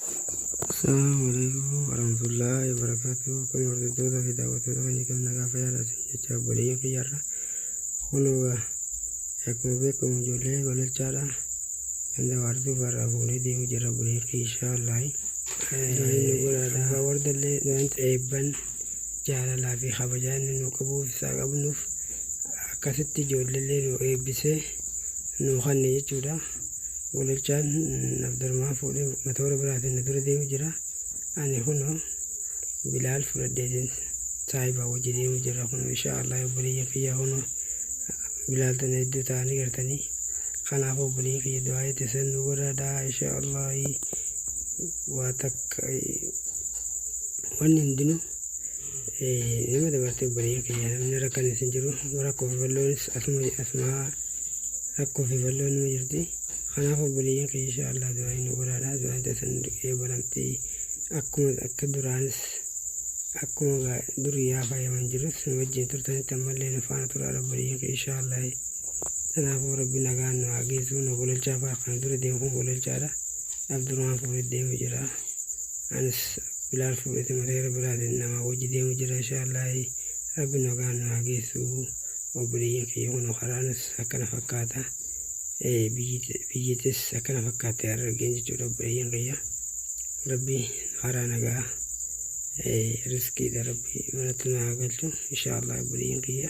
Assalamualaikum warahmatullahi wabarakatuh. Kan hordoftoota fi daawwattoota keenya kan nagaa fayyaadha jecha obboleeyyan kiyyaarra kunuuga akkuma beekamu ijoollee gololchaadha ganda waartuu farraa fuunee deemu jirra obboleeyyan kiyya inshaallahi inni godhaadha wardallee wanti eebban jaalalaa fi kabajaa inni nu qabuuf isaa qabnuuf akkasitti ijoolleellee nu eebbisee nu kanne jechuudha. Gololchaan Abdurrahmaan fuudhee matoora biraatiin na dura deemu jira. Ani kunoo Bilaal fudhadhee saayibaa wajji deemu jira. Kunoo inshaallah obboleeyyan kiyya kunoo Bilaal tana hedduu ta'anii gartanii. Kanaaf obboleeyyan kiyya du'aa itti san nu godhaadhaa inshaallah. Waa takka wanni hundinuu nama dabartee obboleeyyan kiyya namni rakkan isin jiru rakkoo fi bal'oonis asuma rakkoo fi bal'oon nima jirti. Kanaaf obboleeyyan kiyya inshaallah du'aa nu godhaadhaa. Du'aa itti san eebalamtii akka duraanis akkuma durii yaa fayyaman jirus nu wajjin turtanitti ammallee nu faana turaadha obboleeyyan kiyya inshaallah. Kanaafuu rabbi nagaan nu haa geessu. Nu gololchaa fa'aa kan dura deemu kun gololchaadha. Abdurrahmaan fuudhee deemu jira. Anis Bilaal fuudhee matoora biraatiin nama wajji deemu jira inshaallah. Rabbi nagaan nu haa geessu obboleeyyan kiyya kun karaanis akkana fakkaata. Biyyattis akkana fakkaate argeen jechuudha obboleeyyan kiyya. Rabbi karaa nagaa riskiidha rabbi manatti nu haa galchu inshaallah obboleeyyan kiyya.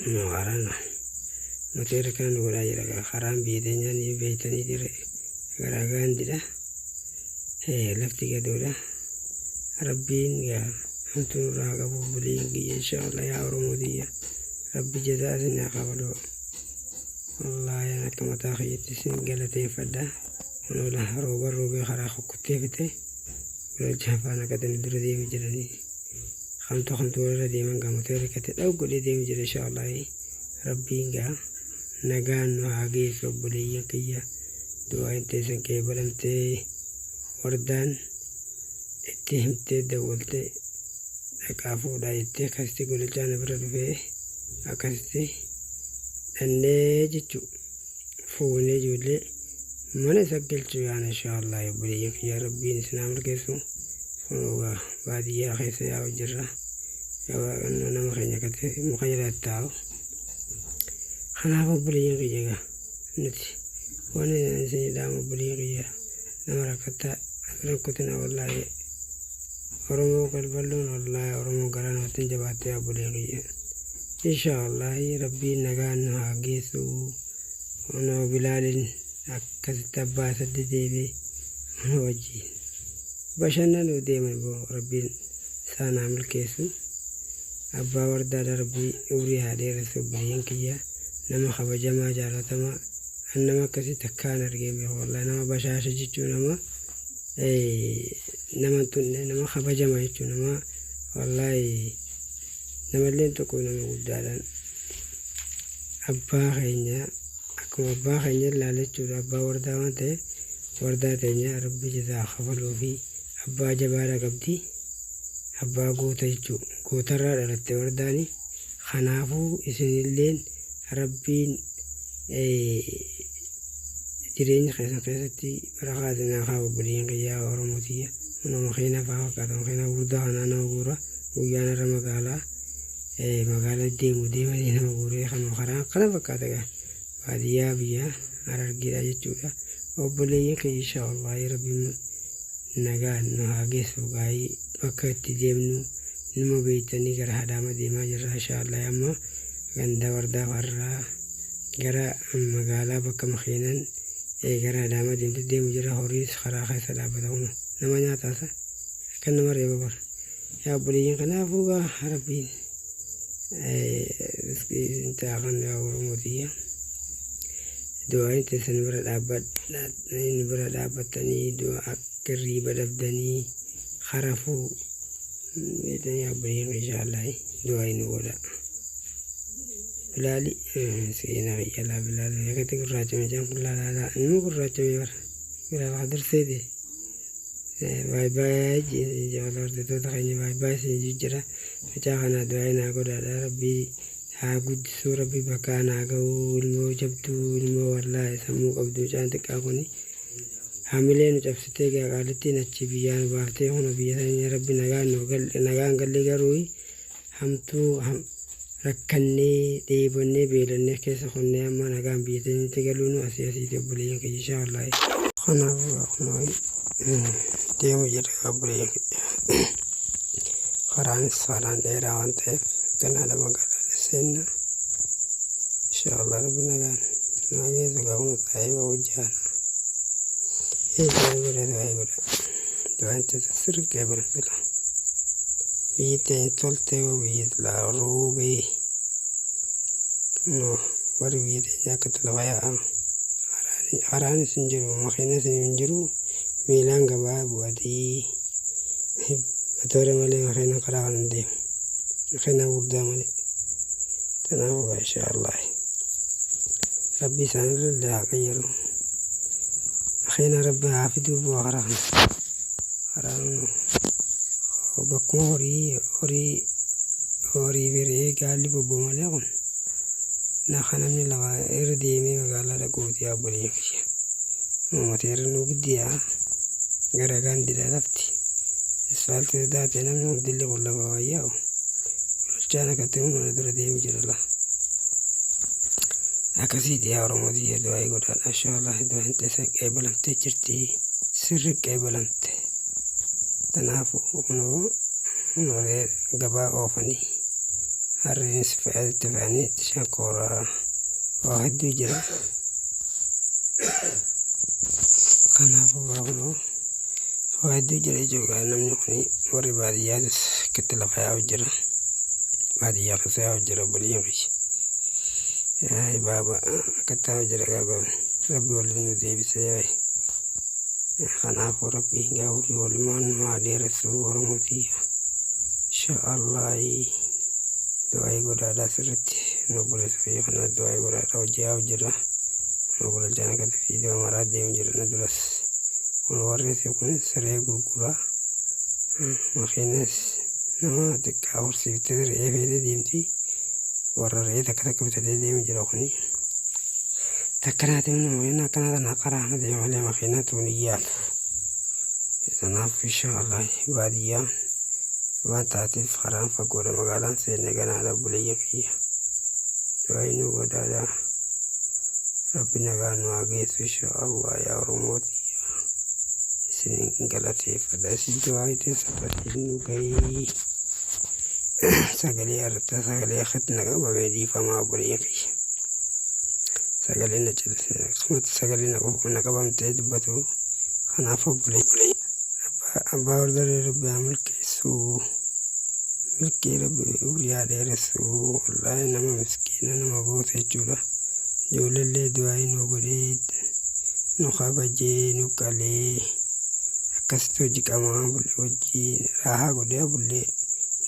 Karaan matoora kana nu godhaa jira. Karaan biyya teenyaa ni beeytanii jira garaa gaandidha. Lafti gadoodha. Rabbiin hamtuu nurraa qabu obboleeyyan kiyya inshaallah yaa Oromootiiyya. Rabbi jazaa isin haa kafalu. Wallahi akka mataa kiyyaatti isin galateeffadha. Kunuula rooba roobee karaa kukkuttee fite gololchaan faana akkatanii dura deemu jiranii. Kamtu warra deeman matoora hirkate dhawu godhee deemu jira inshaallah. Rabbiin nagaan nu haa geessu obboleeyyan kiyya. Du'aa itti isin qeebalamtee wardaan itti himtee dawwaltee dhaqaa fuudhaa jettee akkasitti gololchaan na bira dhufee akkasitti dhannee jechuu fuunee ijoollee mana isa galchuu yaana inshaallah obboleeyyan kiyya. Rabbiin isin haa milkeessu. Kunuuga baadiyyaa keessa yaa'u jirra. Nama keenya kate muka jalatti taa'u. Kanaaf obboleeyyan kiyya nuti wanni isin jedhamu obboleeyyan kiyya nama rakkatina wallahi Oromoo qalballoon wallahi Oromoo garaa namatti hin jabaattee obboleeyyan kiyya. Inshaallah rabbiin nagaan nu haa geessu. Kunoo Bilaaliin akkasitti abbaa isaatti deebi'ee nu wajjin bashannanuu deeman boo rabbiin isaan haa milkeessu. Abbaa wardaadha rabbii umrii haa dheeressu obboleeyyan kiyya. Nama kabajamaa jaalatamaa nama akkasitti akkaan argeen beeku wallahi nama bashaasha jechuu nama tunne nama kabajamaa jechuu nama wallahi namallee tokko nama guddaadhaan abbaa keenya akkuma abbaa keenya ilaalachuudha. Abbaa wardaa waan ta'eef wardaa teenya rabbi jazaa kafaluu fi abbaa jabaadha qabdi. Abbaa goota jechuu gootarraa dhalatte wardaani. Kanaafuu isinilleen rabbiin jireenya keessatti barakaa isinaa haa obboleeyyan kiyyaa Oromootiiyya. Kunoo makiinaa fa'aa fakkaata. Makiinaa guddaa kanaa nama guura guyyaan irra magaalaa deemanii nama guuree kanuma karaa kana fakkaata baadiyyaa biyya Harargeedha jechuudha obboleeyyan kiyya inshaallah. Rabbiin nagaan nu haa geessu. Bakka itti deemnu numa beeytanii gara Adaama deemaa jirra inshaallah. Amma ganda wardaa farraa gara magaalaa bakka makiinaan gara Adaama deemu jira. Horiis karaa keessa dhaabbata kun nama nyaataasa kan nama reeba bara yaa obboleeyyan. Kanaafuu rabbiin riskii isin ta'a kan yaa Oromootiiyya. Du'aa itti isin bira dhaabbatanii du'aa akka riiba dhabdanii harafuu beeytanii obboleeyyan inshaallah du'aa nu godha. Bilaali seenaa biyyaalaa Bilaal yakati gurraachame jaan kun laalaalaa inni gurraachame bara Bilaal hadarseeti. Baay'ee jabala hordoftoota keenya baay'ee isin jijjiira. Facaa kana du'aa naa godhaadha. Rabbii haa guddisuu. Rabbii bakka naa ga'u ilmoo jabduu ilmoo wallahi sammuu qabdu mucaan xiqqaa kuni hamileen cabsitee gaagaalitti nachi biyyaan baaftee huna biyya sanii rabbi nagaan gallee garuu hamtuu rakkannee dheebonnee beelannee keessa qonnee amma nagaan biyya saniitti galuu nu asii asiitti obboleeyyan kiyya inshaallah. Kanaafuu deemu jira obboleeyyan kiyya. Karaanis karaan dheeraa waan ta'eef kanaadha magaalaa seenna inshaallah rabbi nagaan nageessu gaafuma saahiba wajjaana. Durante sirgee barfila biyyiteen toltee biyyi laa roobee no warri biyyiteen akka lafa yaa'an haraanis hin jiru makiinas hin jiru miilaan gabaa bu'atee matoora malee makiina karaa kan hin deemu makiina guddaa malee tanaafuu inshaallah rabbi isaanirra illee haa qayyaru. خينا ربي عافيته بوغران خرانو وبكم هوري بري قال لي بابو مليون نخنا من لغا إرديمي وقال لقوتي أبو ليكي ومتيرنو بديا غرقان دي لفتي اسفالت داتي نمو دلي قول لغا وياو ولجانا كتون وندر ديم جرلا akasiti yaa Oromooti du'aa godhaan inshaallah du'aan teessan qeebalamtee jirti sirri qeebalamte tanaafuu kunoo gabaa oofanii harreenis fe'aatti fe'anii shankooraa waa hedduu jira kanaafuu kunoo waa hedduu jira jechuudha namni kun warri baadiyyaatis kitti lafa yaa'u jira baadiyyaa keessa yaa'u jira obboleeyyan kiyya. Baba kata jara gagal rabbi waliin deebisee kanaafuu rabbi gaawri walumaan maadeerasuu Oromooti inshaallah du'aa godhaadhaa sirriitti nobboleessa fayya kana du'aa godhaadhaa hojjaa jira nobboleessa jana kata fiidoo maraa deemu jira na duras kun warreessi kun siree gurguraa makiinas nama xiqqaa horsiiftee re'ee feetee deemti. warra re'ee takka bitatee deemu jira kuni takkanaati mana kanada naqaraana deemu malee makiina tuun iyyaatu kanaaf inshaallah baadiyyaan waan taateef karaan fagoodha magaalaan seenne ganaadha obboleeyyan kiyya du'aa nu godhaadhaa rabbi nagaan nu haa geessu inshaallah yaa Oromooti isin galateeffadha isin du'aa teessatti nu gahii sagalee arta sagalee khidna qabamee dhiifamaa obboleeyyan kiyya sagalee na callisee akkasumas sagalee na qabamtee dubbatu kanaaf obboleeyyan abbaa hordaree rabbi haa milkeessuu milkii rabbi uriyaa dheeressuu wallaahi nama miskiina nama goota jechuudha ijoolleellee du'aa nu godhee nu kabajee nu qalee akkasitti hojii qamaa bullee hojii raahaa godhee bullee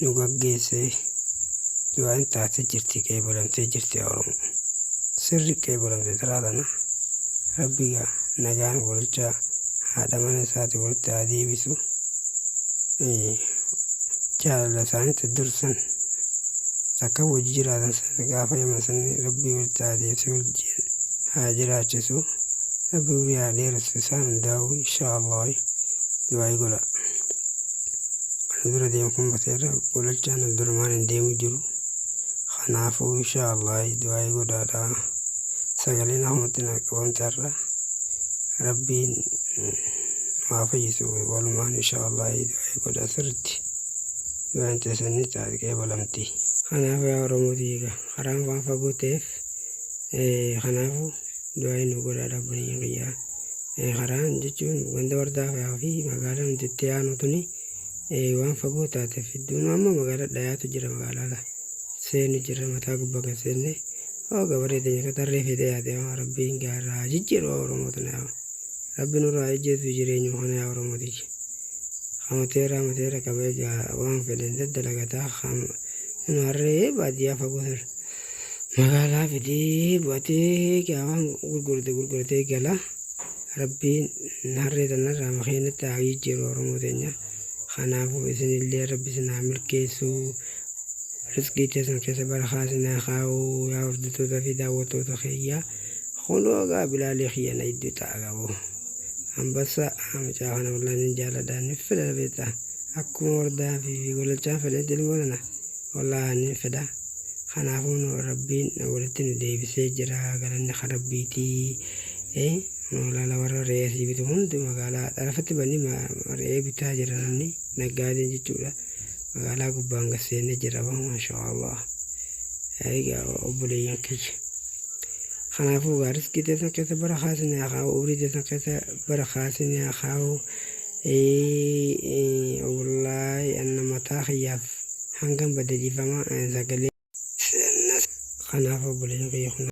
nu gaggeessee du'aan taatee jirti qeebalamtee jirti Oromoo sirri qeebalamte taraatana rabbiga nagaan walchaa haadha mana isaati walitti haa deebisu jaalala isaanitti dursan takka hojii jiraatan gaafa yamasan rabbii walitti haa deebisu wajjin haa jiraachisu rabbii urii haa dheeressu isaan hundaa'u inshaallah du'aa godha. dura deemu kun bateera golachaan durmaan hin deemu jiru kanaafuu inshaallah du'aa godhaadhaa sagaleen ahumatti na qabamtarra rabbiin haa fayyisu walumaan inshaallah du'aa godhaa sirriitti du'aan teessanii taate qeebalamti kanaaf yaa Oromooti karaan waan fagoo ta'eef kanaafuu du'aa nu godhaadhaa obboleeyyan kiyyaa karaan jechuun ganda wardaa fi magaalaan itti aanu tuni waan fagoo taateef iddoon amma magaalaa dhayaatu jira magaalaa seeni jira mataa gubbaa kan seenne gabaree teenya katarree fedee yaade rabbiin gaarraa jijjiiruu Oromoota na rabbi nurraa ijjeetu jireenya kana yaa Oromooti mateera qabee waan fedhen daddalagataa nu harree baadiyyaa fagoo magaalaa fidee bu'atee gaawaan gurguratee gala rabbiin harree tanarraa makiinatti haa jijjiiruu Oromoo teenya kanaafuu isinillee rabbi isin haa milkeessu rizqii teessan keessa barakaa isin haa kaa'u yaa hordoftoota fi daawwattoota kiyya kunoo bilaalee kiyyana iddoo ta'a qabu Ambassa mucaa kana wallahi nin jaaladha nin fedha beektaa akkuma hordaa fi gololchaa fedhetti ilmoodhana wallahi nin fedha. Kanaafuu rabbiin walitti nu deebisee jira galanni rabbiitii. Magaalaa warra re'ee asii bitu hundi magaalaa xarafatti banni re'ee bitaa jira namni naggaadeen jechuudha. Magaalaa gubbaan gaseenne jira maashaallah. Egaa obboleeyyan kiyya. Kanaafuu riskii teessan keessa bara kaasanii akaa'u umrii teessan keessa bara kaasanii akaa'u wallahi anna mataa kiyyaaf hangam baddeeffama sagalee. Kanaafuu obboleeyyan kiyya kun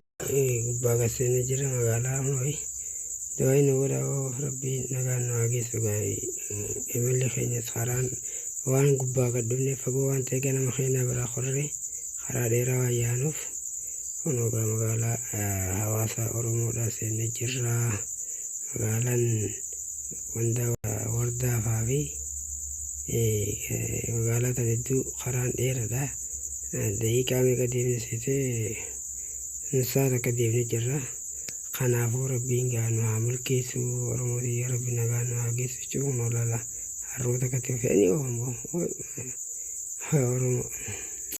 gubbaa gaseenne jira magaalaa ho'i. Dawaayi nu godhaa rabbiin nagaan nu haa geessu imalli keenyas karaan waan gubbaa gad dhufne fagoo waan ta'e ganama keenya biraa qorre karaa dheeraa waan yaanuuf kun ogaa magaalaa hawaasa Oromoodhaa seennee jirra. Magaalaan wardaafaa fi magaalaa tan hedduu karaan dheeraadha. Daqiiqaa meeqa deemne seetee sa'a takka deemne jirra. Kanaafuu rabbiin gaanu haa milkeessu Oromootii rabbi nagaan nu haa geessu jechuun olala harroota katti fe'anii Oromoo.